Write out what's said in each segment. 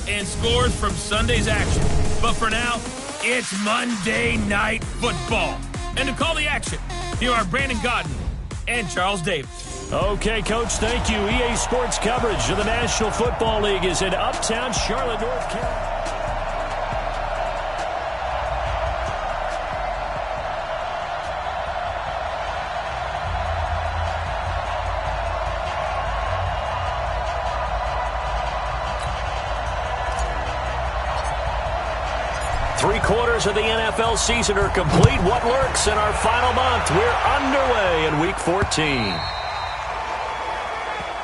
and scores from Sunday's action. But for now, it's Monday Night Football. And to call the action, here are Brandon Gaudin and Charles Davis. Okay, Coach, thank you. EA Sports coverage of the National Football League is in Uptown Charlotte, North Carolina. Three-quarters of the NFL season are complete. What works in our final month? We're underway in Week 14.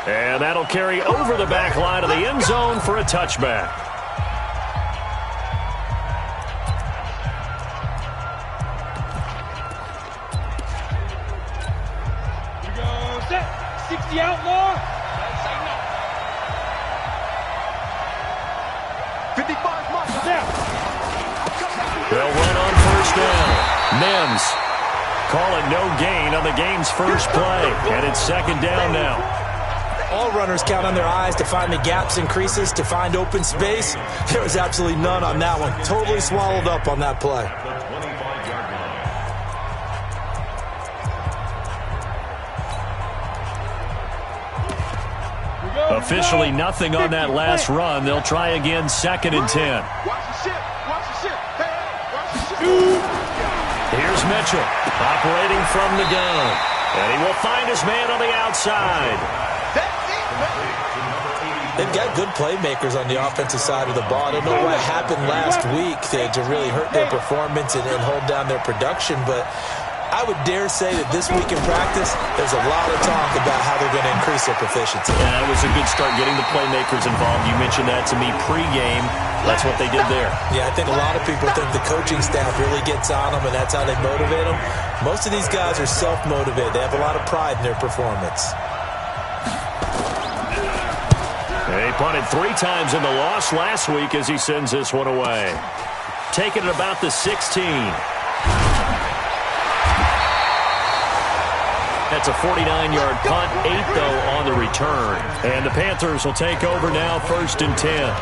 And that'll carry over the back line of the end zone for a touchback. Here we go. Set. 60 outlaw. 55 miles down. They'll run on first down. Mims calling no gain on the game's first play. And it's second down now. All runners count on their eyes to find the gaps and creases, to find open space. There was absolutely none on that one. Totally swallowed up on that play. Officially nothing on that last run. They'll try again, 2nd and 10. Here's Mitchell, operating from the gun. And he will find his man on the outside. They've got good playmakers on the offensive side of the ball. I don't know what happened last week to really hurt their performance and hold down their production, but I would dare say that this week in practice, there's a lot of talk about how they're going to increase their proficiency. Yeah, it was a good start getting the playmakers involved. You mentioned that to me pregame. That's what they did there. Yeah, I think a lot of people think the coaching staff really gets on them, and that's how they motivate them. Most of these guys are self-motivated. They have a lot of pride in their performance. They punted 3 times in the loss last week as he sends this one away. Taking it about the 16. That's a 49-yard punt, 8 though on the return. And the Panthers will take over now, 1st and 10.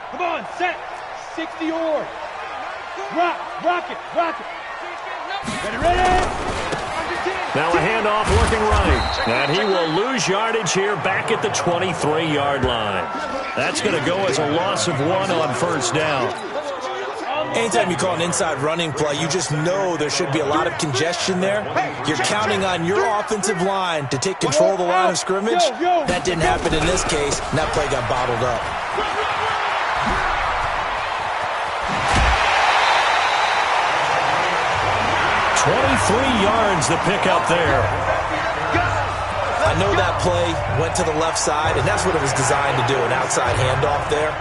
Come on, set. 60 yards. Rock it. Ready? Now a handoff working right. And he will lose yardage here back at the 23-yard line. That's going to go as a loss of 1 on first down. Anytime you call an inside running play, you just know there should be a lot of congestion there. You're counting on your offensive line to take control of the line of scrimmage. That didn't happen in this case, and that play got bottled up. 23 yards the pickup there. I know that play went to the left side, and that's what it was designed to do, an outside handoff there.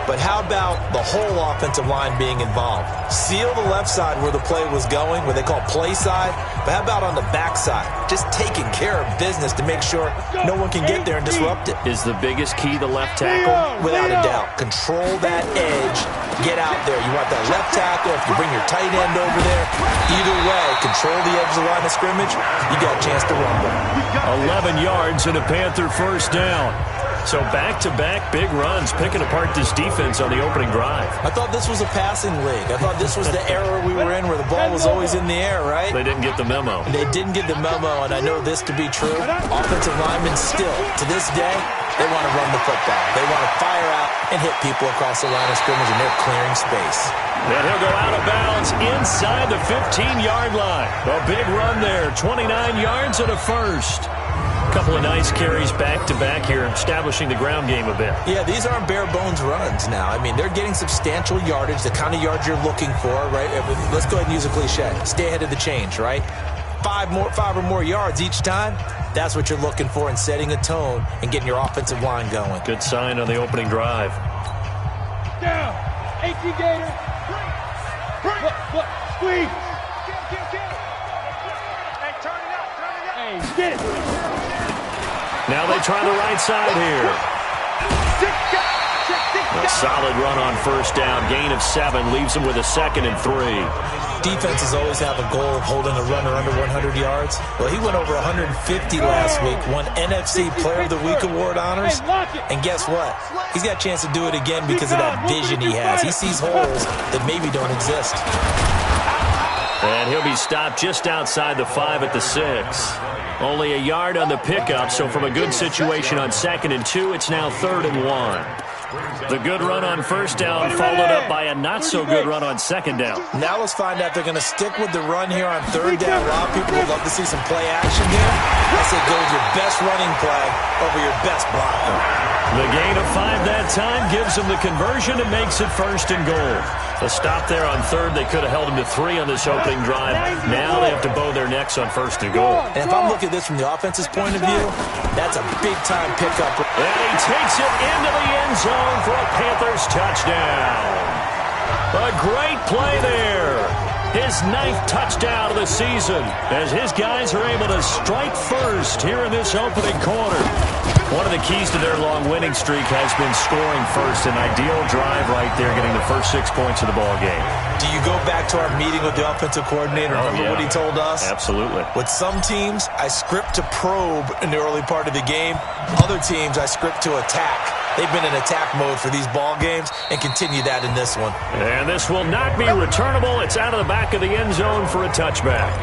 But how about the whole offensive line being involved? Seal the left side where the play was going, what they call play side. But how about on the back side? Just taking care of business to make sure no one can get there and disrupt it. Is the biggest key the left tackle? Without a doubt. Control that edge. Get out there. You want that left tackle. If you bring your tight end over there, either way, control the edge of the line of scrimmage, you got a chance to rumble. 11 yards and a Panther first down. So back-to-back big runs, picking apart this defense on the opening drive. I thought this was a passing league. I thought this was the era we were in where the ball was always in the air, right? They didn't get the memo. They didn't get the memo, and I know this to be true. Offensive linemen still, to this day, they want to run the football. They want to fire out and hit people across the line of scrimmage, and they're clearing space. And he'll go out of bounds inside the 15-yard line. A big run there, 29 yards and a first. Couple of nice carries back-to-back here, establishing the ground game a bit. Yeah, these aren't bare-bones runs now. I mean, they're getting substantial yardage, the kind of yards you're looking for, right? Let's go ahead and use a cliche. Stay ahead of the change, right? 5 or more yards each time. That's what you're looking for in setting a tone and getting your offensive line going. Good sign on the opening drive. Down. 18 Gator. Look. Squeeze. Hey, turn it up. Hey, get it. Now they try the right side here. A solid run on first down. Gain of 7 leaves them with a 2nd and 3. Defenses always have a goal of holding a runner under 100 yards. Well, he went over 150 last week, won NFC Player of the Week award honors. And guess what? He's got a chance to do it again because of that vision he has. He sees holes that maybe don't exist. And he'll be stopped just outside the 5 at the 6. Only a yard on the pickup, so from a good situation on 2nd and 2, it's now 3rd and 1. The good run on first down followed up by a not-so-good run on 2nd down. Now let's find out if they're going to stick with the run here on 3rd down. A lot of people would love to see some play action here. I say go with your best running play over your best blocker. The gain of 5 that time gives them the conversion and makes it 1st and goal. A stop there on 3rd. They could have held him to 3 on this opening drive. Now they have to bow their necks on 1st and goal. And if I'm looking at this from the offense's point of view, that's a big-time pickup. And he takes it into the end zone for a Panthers touchdown. A great play there. His 9th touchdown of the season as his guys are able to strike first here in this opening quarter. One of the keys to their long winning streak has been scoring first. An ideal drive right there, getting the first 6 points of the ball game. Do you go back to our meeting with the offensive coordinator? Remember what he told us? Absolutely. With some teams, I script to probe in the early part of the game. Other teams, I script to attack. They've been in attack mode for these ball games and continue that in this one. And this will not be returnable. It's out of the back of the end zone for a touchback.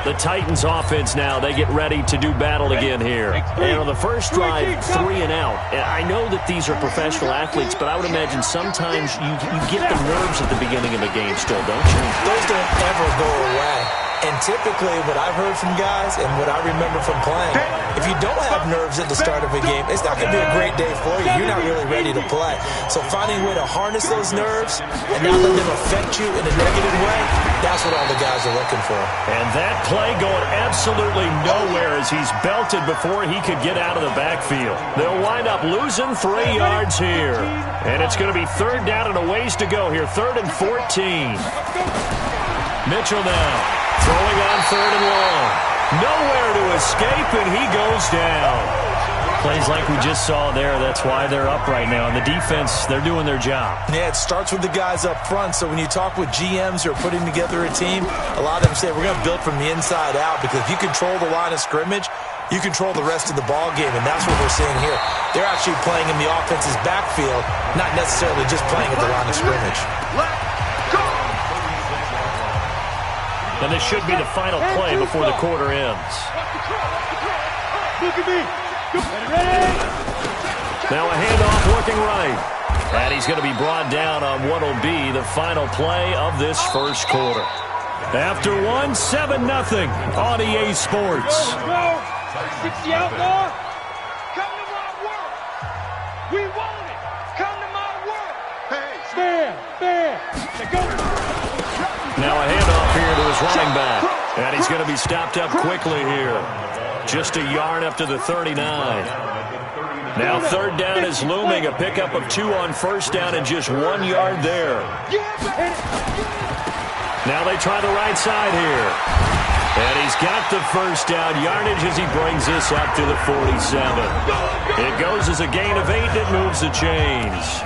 The Titans offense now, they get ready to do battle again here. And on the first drive, 3 and out. I know that these are professional athletes, but I would imagine sometimes you get the nerves at the beginning of a game still, don't you? Those don't ever go away. And typically what I've heard from guys and what I remember from playing, if you don't have nerves at the start of a game, it's not going to be a great day for you. You're not really ready to play. So finding a way to harness those nerves and not let them affect you in a negative way, that's what all the guys are looking for. And that play going absolutely nowhere as he's belted before he could get out of the backfield. They'll wind up losing 3 yards here. And it's going to be 3rd down and a ways to go here. 3rd and 14. Mitchell now. Throwing on 3rd and long. Nowhere to escape, and he goes down. Plays like we just saw there. That's why they're up right now. And the defense, they're doing their job. Yeah, it starts with the guys up front. So when you talk with GMs who are putting together a team, a lot of them say we're going to build from the inside out, because if you control the line of scrimmage, you control the rest of the ball game, and that's what we're seeing here. They're actually playing in the offense's backfield, not necessarily just playing at the line of scrimmage. And this should be the final play before the quarter ends. Look at me. Ready? Now a handoff working right. And he's going to be brought down on what will be the final play of this first quarter. After one, 7-0 on EA Sports. Go. 60 outlaw. Come to my world. We want it. Come to my world. Hey. Fair. Go. Now a handoff here to his running back. And he's going to be stopped up quickly here. Just a yard up to the 39. Now third down is looming. A pickup of 2 on first down and just 1 yard there. Now they try the right side here. And he's got the first down yardage as he brings this up to the 47. It goes as a gain of 8. It moves the chains.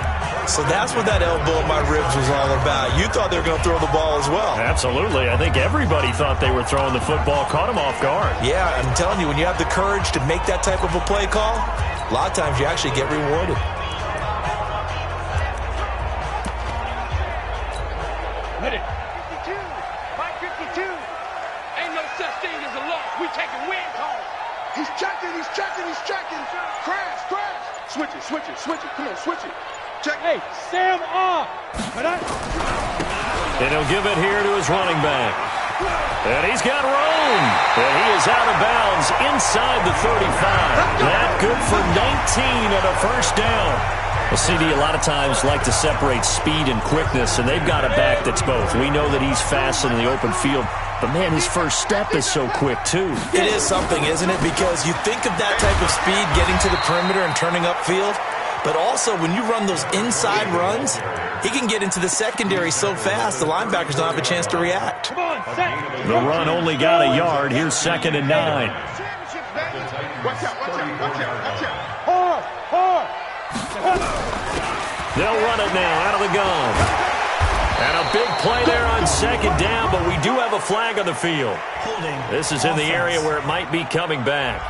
So that's what that elbow in my ribs was all about. You thought they were going to throw the ball as well. Absolutely. I think everybody thought they were throwing the football, caught him off guard. Yeah, I'm telling you, when you have the courage to make that type of a play call, a lot of times you actually get rewarded. Let it. 52. Mike 52. Ain't no such thing as a loss. We taking win calls. He's checking. Crash. Switch it. Come on, switch it. Check. Hey, Sam off. And he'll give it here to his running back. And he's got room. And he is out of bounds inside the 35. That good for 19 and a first down. Well, CD, a lot of times like to separate speed and quickness, and they've got a back that's both. We know that he's fast in the open field, but, man, his first step is so quick, too. It is something, isn't it? Because you think of that type of speed getting to the perimeter and turning upfield, but also when you run those inside runs, he can get into the secondary so fast the linebackers don't have a chance to react. Come on, set. The run only got a yard. Here's 2nd and 9. Watch out. Hard. They'll run it now out of the gun. And a big play there on 2nd down, but we do have a flag on the field. This is in the area where it might be coming back.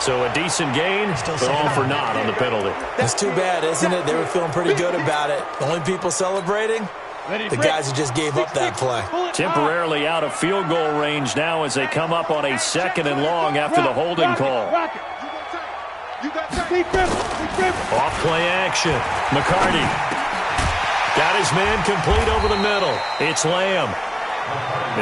So a decent gain, but all for naught on the penalty. It's too bad, isn't it? They were feeling pretty good about it. The only people celebrating, the guys who just gave up that play. Temporarily out of field goal range now as they come up on a 2nd and long after the holding call. Off play action. McCarty got his man complete over the middle. It's Lamb.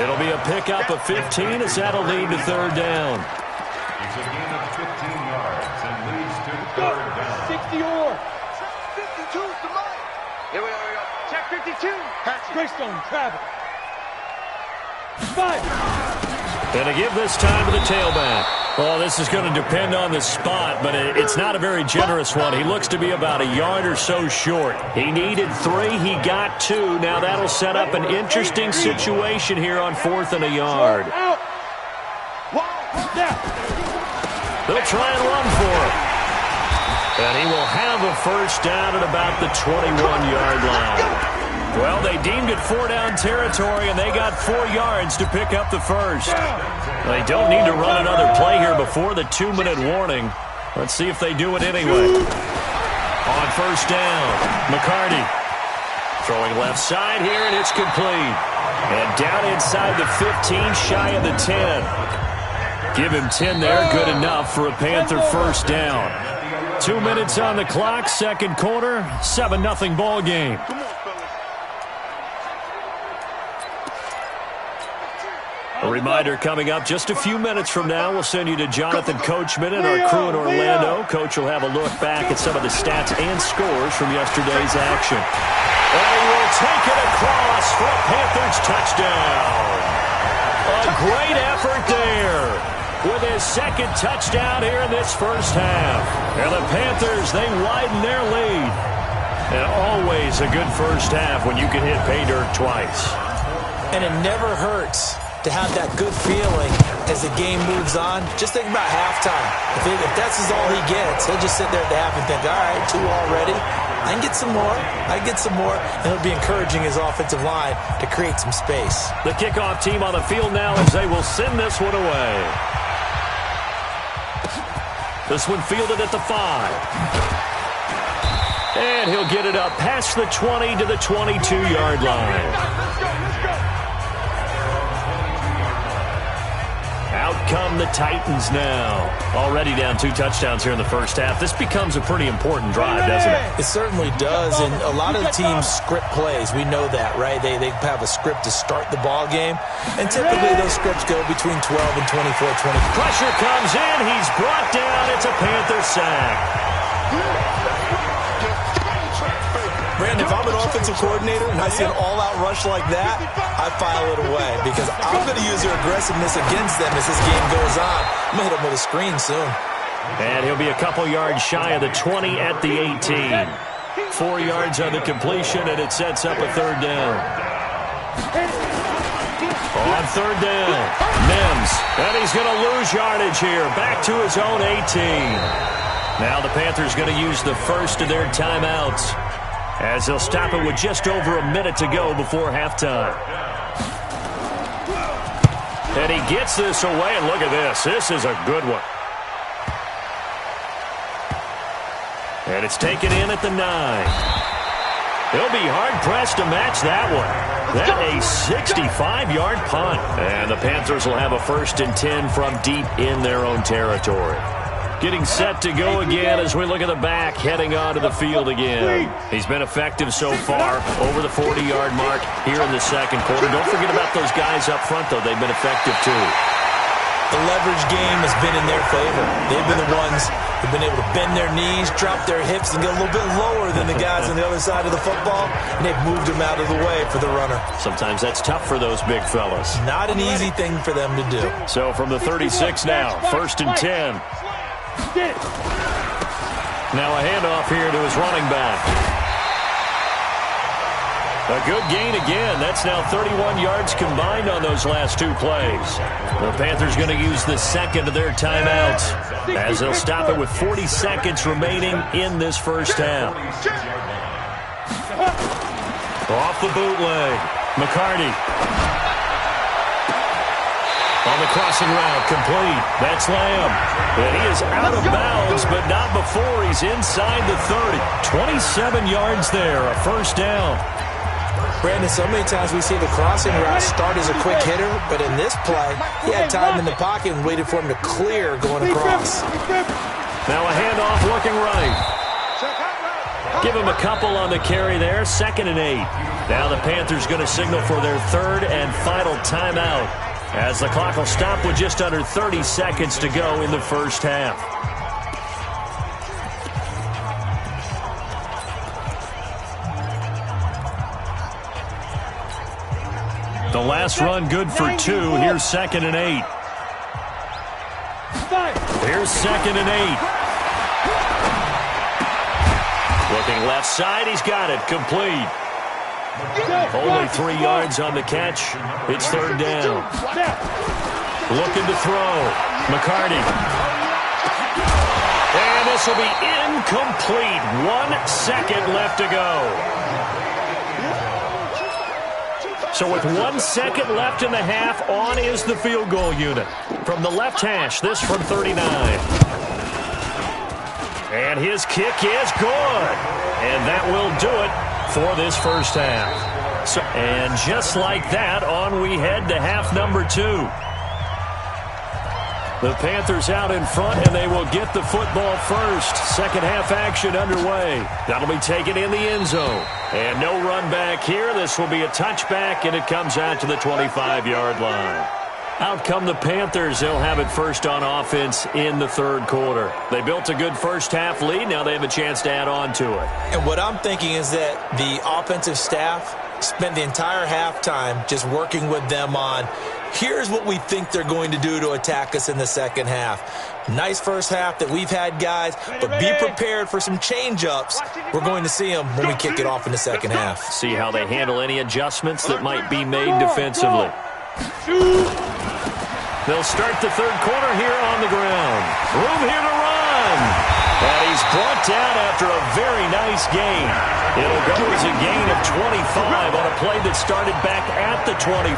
It'll be a pickup of 15 as that'll lead to third down. It's a gain of 15 yards and leads to third down. 60 or. 52's the line. Here we go. Check 52. Greystone, Travis. 5. And to give this time to the tailback. Well, this is going to depend on the spot, but it's not a very generous one. He looks to be about a yard or so short. He needed 3. He got 2. Now that'll set up an interesting situation here on 4th and a yard. They'll try and run for it. And he will have a first down at about the 21-yard line. Well, they deemed it 4-down territory, and they got 4 yards to pick up the first. They don't need to run another play here before the 2-minute warning. Let's see if they do it anyway. On first down, McCarty throwing left side here, and it's complete. And down inside the 15, shy of the 10. Give him 10 there, good enough for a Panther first down. 2 minutes on the clock, second quarter, 7-0 ball game. A reminder coming up just a few minutes from now. We'll send you to Jonathan Coachman and our crew in Orlando. Coach will have a look back at some of the stats and scores from yesterday's action. And he will take it across for a Panthers touchdown. A great effort there with his second touchdown here in this first half. And the Panthers, they widen their lead. And always a good first half when you can hit pay dirt twice. And it never hurts to have that good feeling as the game moves on. Just think about halftime. If that's all he gets, he'll just sit there at the half and think, all right, 2 already. I can get some more. And he'll be encouraging his offensive line to create some space. The kickoff team on the field now as they will send this one away. This one fielded at the 5. And he'll get it up past the 20 to the 22-yard line. Out come the Titans now. Already down 2 touchdowns here in the first half. This becomes a pretty important drive, doesn't it? It certainly does, and a lot of the teams script plays. We know that, right? They have a script to start the ball game, and typically those scripts go between 12 and 24, 20. Pressure comes in. He's brought down. It's a Panther sack. Brandon, if I'm an offensive coordinator and I see an all-out rush like that, I file it away because I'm going to use their aggressiveness against them as this game goes on. I'm going to hit them with a screen soon. And he'll be a couple yards shy of the 20 at the 18. 4 yards on the completion, and it sets up a third down. On third down, Mims, and he's going to lose yardage here. Back to his own 18. Now the Panthers going to use the first of their timeouts, as they'll stop it with just over a minute to go before halftime. And he gets this away, and look at this. This is a good one. And it's taken in at the 9. They'll be hard-pressed to match that one. That's a 65-yard punt. And the Panthers will have a 1st and 10 from deep in their own territory. Getting set to go again as we look at the back, heading onto the field again. He's been effective so far, over the 40-yard mark here in the second quarter. Don't forget about those guys up front, though. They've been effective, too. The leverage game has been in their favor. They've been the ones who've been able to bend their knees, drop their hips, and get a little bit lower than the guys on the other side of the football, and they've moved them out of the way for the runner. Sometimes that's tough for those big fellas. Not an easy thing for them to do. So from the 36 now, 1st and 10. Now a handoff here to his running back. A good gain again. That's now 31 yards combined on those last 2 plays. The Panthers going to use the second of their timeouts, as they'll stop it with 40 seconds remaining in this first half. Off the bootleg, McCarty. On the crossing route, complete. That's Lamb. And he is out of bounds, but not before he's inside the 30. 27 yards there, a first down. Brandon, so many times we see the crossing route start as a quick hitter, but in this play, he had time in the pocket and waited for him to clear going across. Now a handoff looking right. Give him a couple on the carry there, 2nd and 8. Now the Panthers going to signal for their 3rd and final timeout, as the clock will stop with just under 30 seconds to go in the first half. The last run good for 2. Here's 2nd and 8. Here's 2nd and 8. Looking left side. He's got it. Complete. Only 3 yards on the catch. It's 3rd down. Looking to throw. McCarty. And this will be incomplete. 1 second left to go. So with 1 second left in the half, on is the field goal unit. From the left hash, this from 39. And his kick is good. And that will do it for this first half. And just like that, on we head to half number 2. The Panthers out in front, and they will get the football first. Second half action underway. That'll be taken in the end zone. And no run back here. This will be a touchback, and it comes out to the 25-yard line. Out come the Panthers. They'll have it first on offense in the 3rd quarter. They built a good first half lead. Now they have a chance to add on to it. And what I'm thinking is that the offensive staff spent the entire halftime just working with them on, here's what we think they're going to do to attack us in the second half. Nice first half that we've had, guys, but be prepared for some change-ups. We're going to see them when we kick it off in the second half. See how they handle any adjustments that might be made defensively. They'll start the 3rd quarter here on the ground. Room here to run. And he's brought down after a very nice gain. It'll go as a gain of 25 on a play that started back at the 25.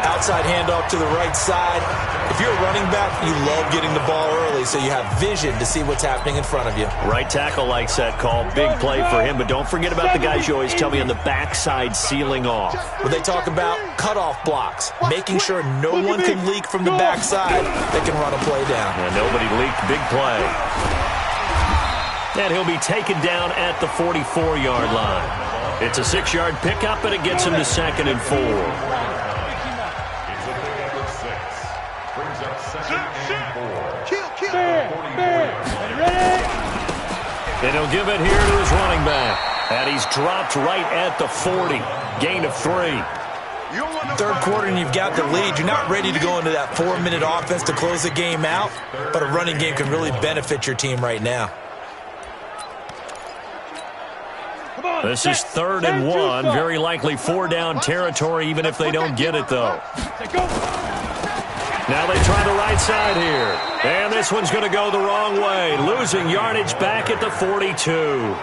Outside handoff to the right side. If you're a running back, you love getting the ball early so you have vision to see what's happening in front of you. Right tackle likes that call. Big play for him, but don't forget about the guys you always tell me on the backside sealing off. When they talk about cutoff blocks, making sure no one can leak from the backside, they can run a play down. And nobody leaked. Big play. And he'll be taken down at the 44-yard line. It's a 6-yard pickup, and it gets him to 2nd and 4. And he'll give it here to his running back. And he's dropped right at the 40. Gain of 3. Third quarter and you've got the lead. You're not ready to go into that 4-minute offense to close the game out, but a running game can really benefit your team right now. This is 3rd and 1. Very likely 4-down territory, even if they don't get it, though. Now they try the right side here. And this one's going to go the wrong way. Losing yardage back at the 42.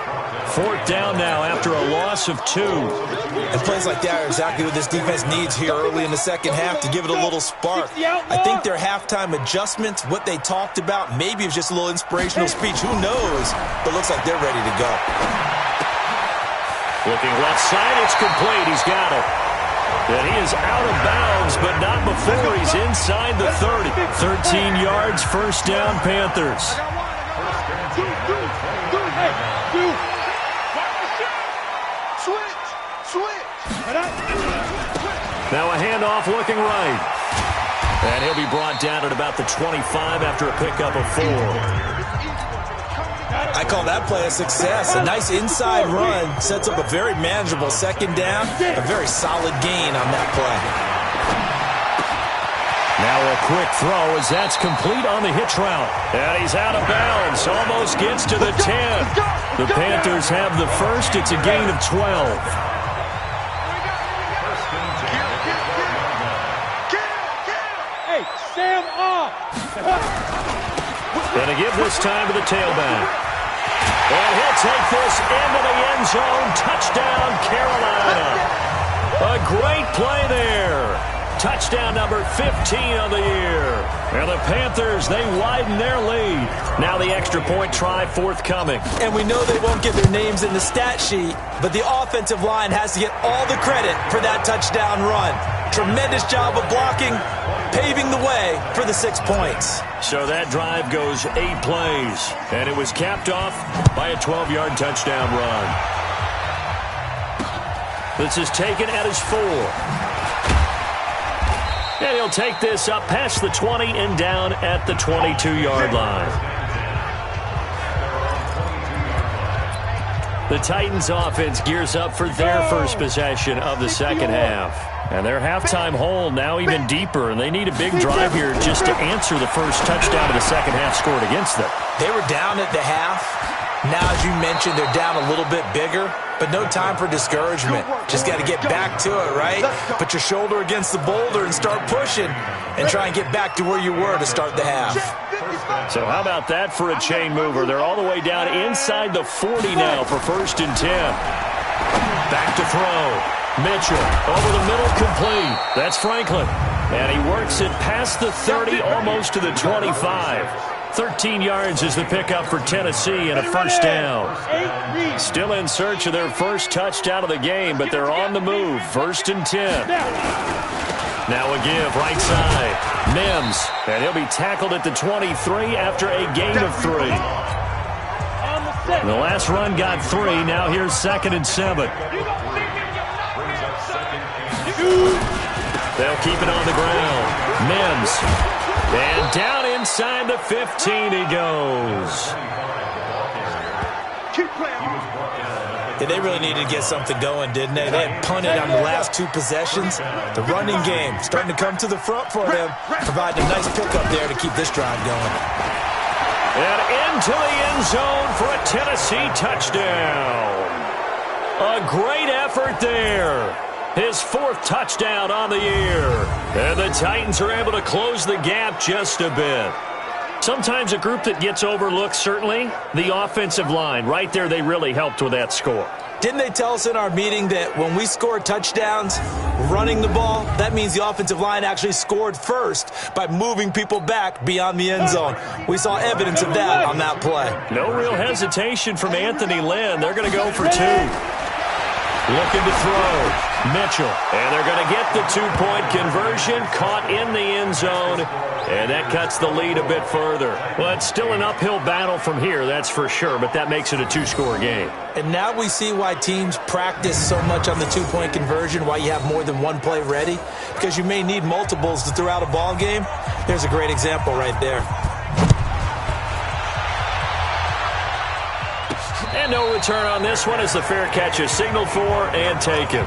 4th down now after a loss of 2. And plays like that are exactly what this defense needs here early in the second half to give it a little spark. I think their halftime adjustments, what they talked about, maybe it was just a little inspirational speech. Who knows? But looks like they're ready to go. Looking left side, it's complete. He's got it. And he is out of bounds, but not before he's inside the 30. 13 yards, 1st down, Panthers. Now a handoff looking right. And he'll be brought down at about the 25 after a pickup of 4. I call that play a success. A nice inside run sets up a very manageable 2nd down. A very solid gain on that play. Now a quick throw as that's complete on the hitch route. And he's out of bounds. Almost gets to the 10. The Panthers have the first. It's a gain of 12. And a give this time to the tailback. And he'll take this into the end zone. Touchdown, Carolina. A great play there. Touchdown number 15 of the year. And the Panthers, they widen their lead. Now the extra point try forthcoming. And we know they won't get their names in the stat sheet, but the offensive line has to get all the credit for that touchdown run. Tremendous job of blocking, paving the way for the 6 points. So that drive goes 8 plays, and it was capped off by a 12-yard touchdown run. This is taken at his 4. And he'll take this up past the 20 and down at the 22-yard line. The Titans offense gears up for their first possession of the second half. And their halftime hole now even deeper, and they need a big drive here just to answer the first touchdown of the second half scored against them. They were down at the half. Now, as you mentioned, they're down a little bit bigger, but no time for discouragement. Just got to get back to it, right? Put your shoulder against the boulder and start pushing and try and get back to where you were to start the half. So how about that for a chain mover? They're all the way down inside the 40 now for 1st and 10. Back to throw. Mitchell over the middle, complete. That's Franklin. And he works it past the 30, almost to the 25. 13 yards is the pickup for Tennessee and a 1st down. Still in search of their first touchdown of the game, but they're on the move. 1st and 10. Now a give, right side. Mims, and he'll be tackled at the 23 after a gain of 3. The last run got 3. Now here's 2nd and 7. They'll keep it on the ground. Mims. And down inside the 15 he goes. Yeah, they really needed to get something going, didn't they? They had punted on the last 2 possessions. The running game starting to come to the front for them, providing a nice pickup there to keep this drive going. And into the end zone for a Tennessee touchdown. A great effort there. His 4th touchdown on the year. And the Titans are able to close the gap just a bit. Sometimes a group that gets overlooked, certainly, the offensive line. Right there, they really helped with that score. Didn't they tell us in our meeting that when we score touchdowns, of running the ball, that means the offensive line actually scored first by moving people back beyond the end zone. We saw evidence of that on that play. No real hesitation from Anthony Lynn. They're going to go for 2. Looking to throw. Mitchell. And they're going to get the 2-point conversion, caught in the end zone, and that cuts the lead a bit further. Well, it's still an uphill battle from here, that's for sure, but that makes it a 2-score game. And now we see why teams practice so much on the 2-point conversion, why you have more than one play ready, because you may need multiples to throw out a ball game. There's a great example right there. And no return on this one as the fair catch is signaled for and taken.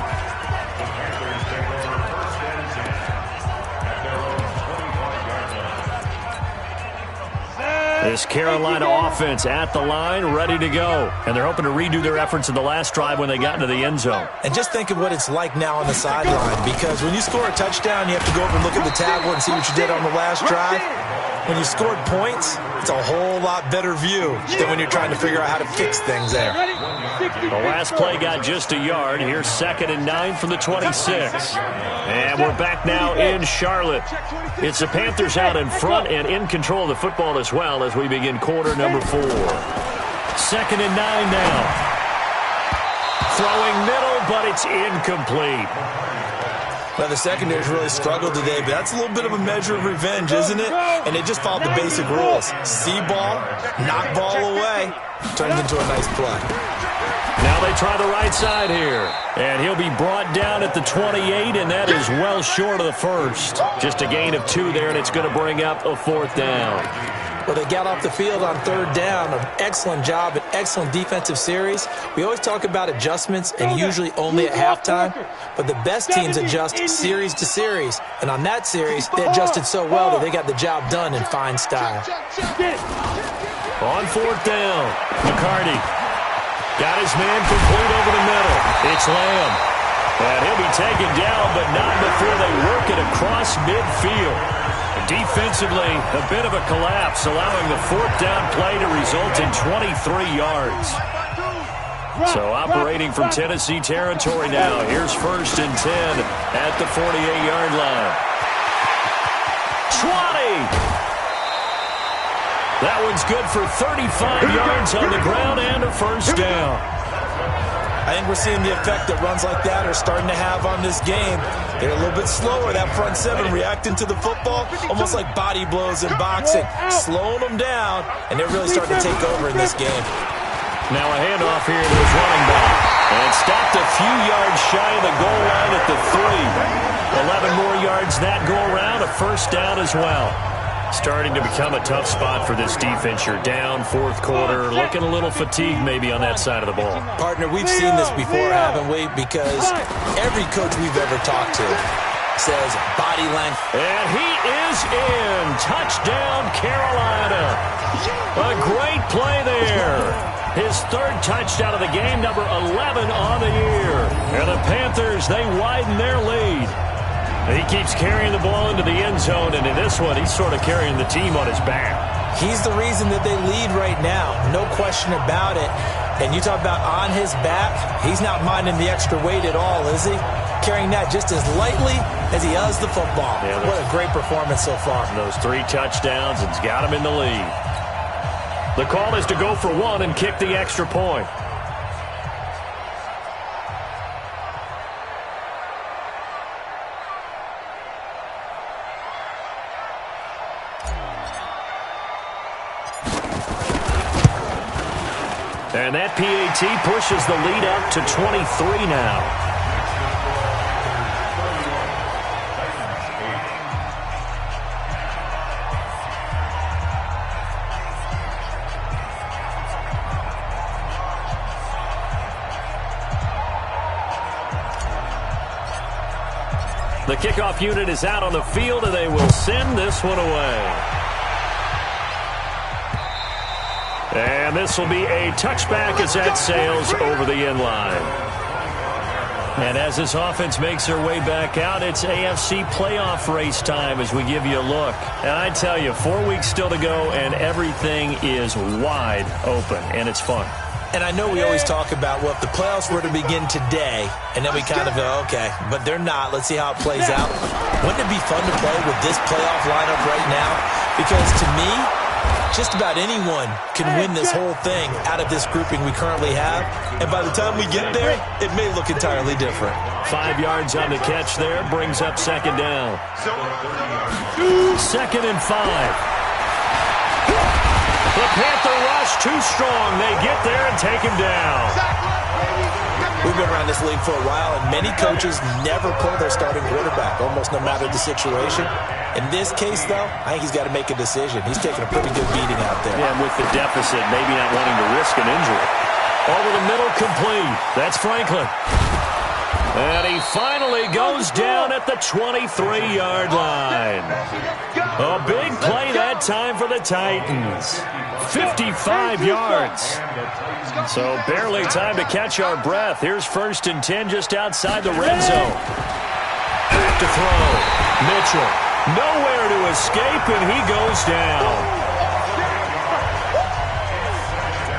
This Carolina offense at the line, ready to go. And they're hoping to redo their efforts in the last drive when they got into the end zone. And just think of what it's like now on the sideline, because when you score a touchdown, you have to go over and look at the table and see what you did on the last drive. When you scored points, it's a whole lot better view than when you're trying to figure out how to fix things there. The last play got just a yard. Here's 2nd and 9 from the 26. And we're back now in Charlotte. It's the Panthers out in front and in control of the football as well as we begin quarter number 4. 2nd and 9 now. Throwing middle, but it's incomplete. Well, the secondary's really struggled today, but that's a little bit of a measure of revenge, isn't it? And they just followed the basic rules. See ball, knock ball away, turns into a nice play. Now they try the right side here. And he'll be brought down at the 28, and that is well short of the first. Just a gain of 2 there, and it's going to bring up a 4th down. Well, they got off the field on 3rd down. An excellent job, an excellent defensive series. We always talk about adjustments and usually only at halftime, but the best teams adjust series to series. And on that series, they adjusted so well that they got the job done in fine style. On 4th down, McCarty got his man complete over the middle. It's Lamb. And he'll be taken down, but not before they work it across midfield. Defensively, a bit of a collapse, allowing the 4th down play to result in 23 yards. So operating from Tennessee territory now. Here's 1st and 10 at the 48-yard line. 20! That one's good for 35 yards on the ground and a 1st down. I think we're seeing the effect that runs like that are starting to have on this game. They're a little bit slower, that front 7 reacting to the football, almost like body blows in boxing, slowing them down, and they're really starting to take over in this game. Now a handoff here to his running back. And stopped a few yards shy of the goal line at the 3. 11 more yards that go around, a 1st down as well. Starting to become a tough spot for this defense. You're down 4th quarter, looking a little fatigued maybe on that side of the ball. Partner, we've seen this before, haven't we? Because every coach we've ever talked to says body length. And he is in. Touchdown, Carolina. A great play there. His 3rd touchdown of the game, number 11 on the year. And the Panthers, they widen their lead. He keeps carrying the ball into the end zone, and in this one, he's sort of carrying the team on his back. He's the reason that they lead right now, no question about it. And you talk about on his back, he's not minding the extra weight at all, is he? Carrying that just as lightly as he does the football. Yeah, what a great performance so far. Those 3 touchdowns, it's got him in the lead. The call is to go for 1 and kick the extra point. And that PAT pushes the lead up to 23 now. The kickoff unit is out on the field, and they will send this one away. And this will be a touchback as that sails over the end line. And as this offense makes their way back out, it's AFC playoff race time as we give you a look. And I tell you, 4 weeks still to go, and everything is wide open, and it's fun. And I know we always talk about, well, if the playoffs were to begin today, and then we kind of go, okay, but they're not. Let's see how it plays out. Wouldn't it be fun to play with this playoff lineup right now? Because to me, just about anyone can win this whole thing out of this grouping we currently have. And by the time we get there, it may look entirely different. 5 yards on the catch there, brings up second down. 2nd and 5. The Panther rush too strong. They get there and take him down. We've been around this league for a while, and many coaches never pull their starting quarterback, almost no matter the situation. In this case, though, I think he's got to make a decision. He's taking a pretty good beating out there. Yeah, and with the deficit, maybe not wanting to risk an injury. Over the middle, complete. That's Franklin. And he finally goes down at the 23-yard line. A big play that time for the Titans. 55 yards. So barely time to catch our breath. Here's 1st and 10 just outside the red zone. Back to throw. Mitchell. Nowhere to escape, and he goes down.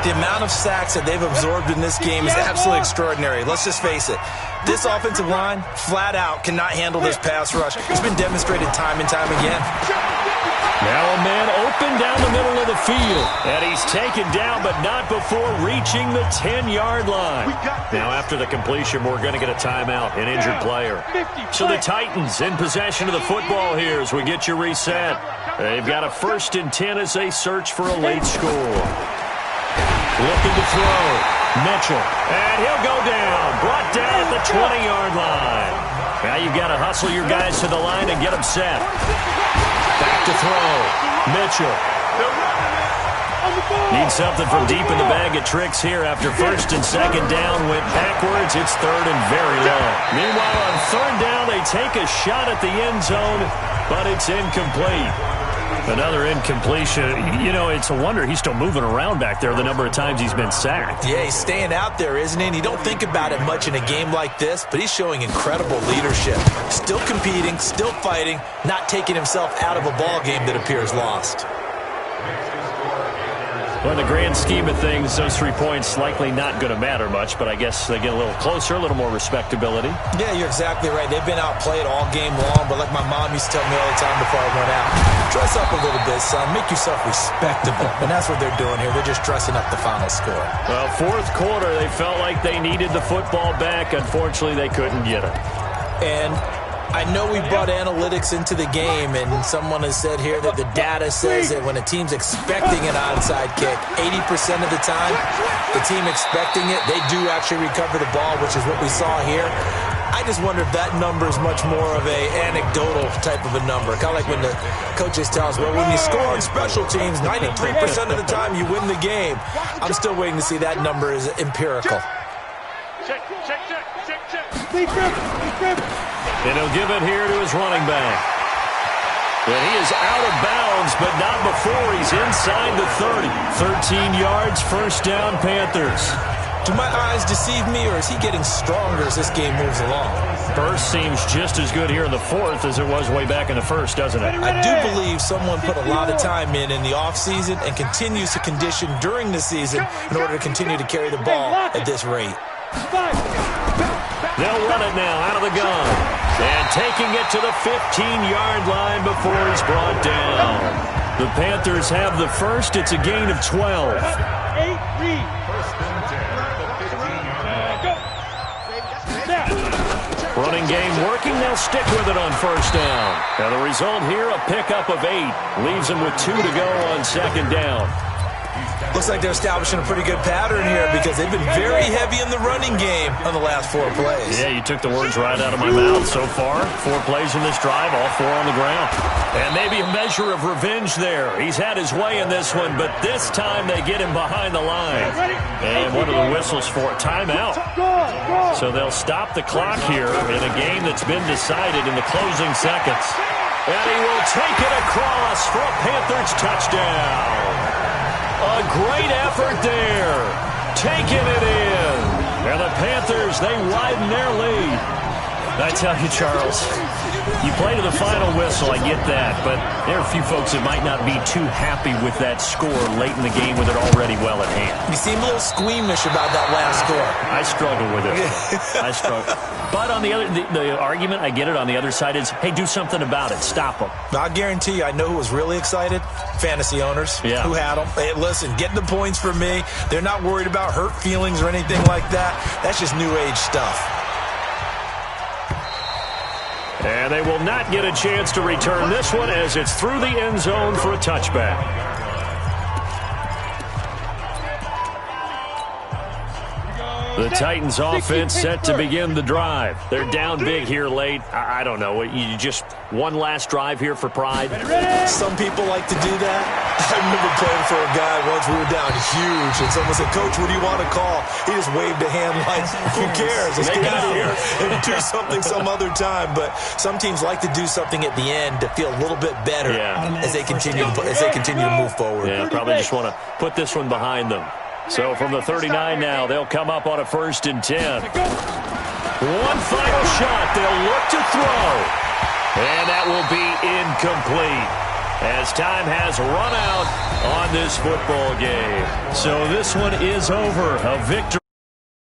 The amount of sacks that they've absorbed in this game is absolutely extraordinary. Let's just face it. This offensive line, flat out, cannot handle this pass rush. It's been demonstrated time and time again. Now a man open down the middle of the field. And he's taken down, but not before reaching the 10-yard line. Now after the completion, we're going to get a timeout, an injured player. So the Titans in possession of the football here as we get you reset. They've got a 1st and 10 as they search for a late score. Looking to throw. Mitchell. And he'll go down. Brought down at the 20-yard line. Now you've got to hustle your guys to the line and get them set. Back to throw. Mitchell. Needs something from deep in the bag of tricks here after 1st and 2nd down. Went backwards. It's 3rd and very long. Meanwhile, on 3rd down, they take a shot at the end zone, but it's incomplete. Another incompletion. You know, it's a wonder he's still moving around back there the number of times he's been sacked. Yeah, he's staying out there, isn't he? And you don't think about it much in a game like this, but he's showing incredible leadership. Still competing, still fighting, not taking himself out of a ball game that appears lost. Well, in the grand scheme of things, those 3 points likely not going to matter much, but I guess they get a little closer, a little more respectability. Yeah, you're exactly right. They've been outplayed all game long, but like my mom used to tell me all the time before I went out, dress up a little bit, son. Make yourself respectable. And that's what they're doing here. They're just dressing up the final score. Well, 4th quarter, they felt like they needed the football back. Unfortunately, they couldn't get it. And I know we brought analytics into the game, and someone has said here that the data says that when a team's expecting an onside kick, 80% of the time, the team expecting it, they do actually recover the ball, which is what we saw here. I just wonder if that number is much more of a anecdotal type of a number. Kind of like when the coaches tell us, well, when you score on special teams, 93% of the time you win the game. I'm still waiting to see that number is empirical. Check. And he'll give it here to his running back. And he is out of bounds, but not before he's inside the 30. 13 yards, 1st down, Panthers. Do my eyes deceive me, or is he getting stronger as this game moves along? Burst seems just as good here in the 4th as it was way back in the 1st, doesn't it? I do believe someone put a lot of time in the offseason and continues to condition during the season in order to continue to carry the ball at this rate. They'll run it now out of the gun. And taking it to the 15-yard line before he's brought down. The Panthers have the 1st. It's a gain of 12. Running game working. They'll stick with it on 1st down. Now the result here, a pickup of 8. Leaves them with 2 to go on 2nd down. Looks like they're establishing a pretty good pattern here because they've been very heavy in the running game on the last 4 plays. Yeah, you took the words right out of my mouth so far. 4 plays in this drive, all 4 on the ground. And maybe a measure of revenge there. He's had his way in this one, but this time they get him behind the line. And what are the whistles for? Timeout. So they'll stop the clock here in a game that's been decided in the closing seconds. And he will take it across for a Panthers touchdown. A great effort there. Taking it in. And the Panthers, they widen their lead. I tell you, Charles, you play to the final whistle, I get that, but there are a few folks that might not be too happy with that score late in the game with it already well at hand. You seem a little squeamish about that last score. I struggle with it. I struggle. But on the other, the argument, I get it, on the other side is, hey, do something about it. Stop them. I guarantee you, I know who was really excited. Fantasy owners who had them. Hey, listen, get the points for me. They're not worried about hurt feelings or anything like that. That's just new age stuff. And they will not get a chance to return this one as it's through the end zone for a touchback. The Titans offense set to begin the drive. They're down big here late. I don't know. You just one last drive here for pride? Some people like to do that. I remember playing for a guy once. We were down huge, and someone said, Coach, what do you want to call? He just waved a hand like, who cares? Let's get out of here and do something some other time. But some teams like to do something at the end to feel a little bit better as they continue to move forward. Yeah, probably just want to put this one behind them. So from the 39 now, they'll come up on a 1st and 10. One final shot. They'll look to throw. And that will be incomplete as time has run out on this football game. So this one is over. A victory.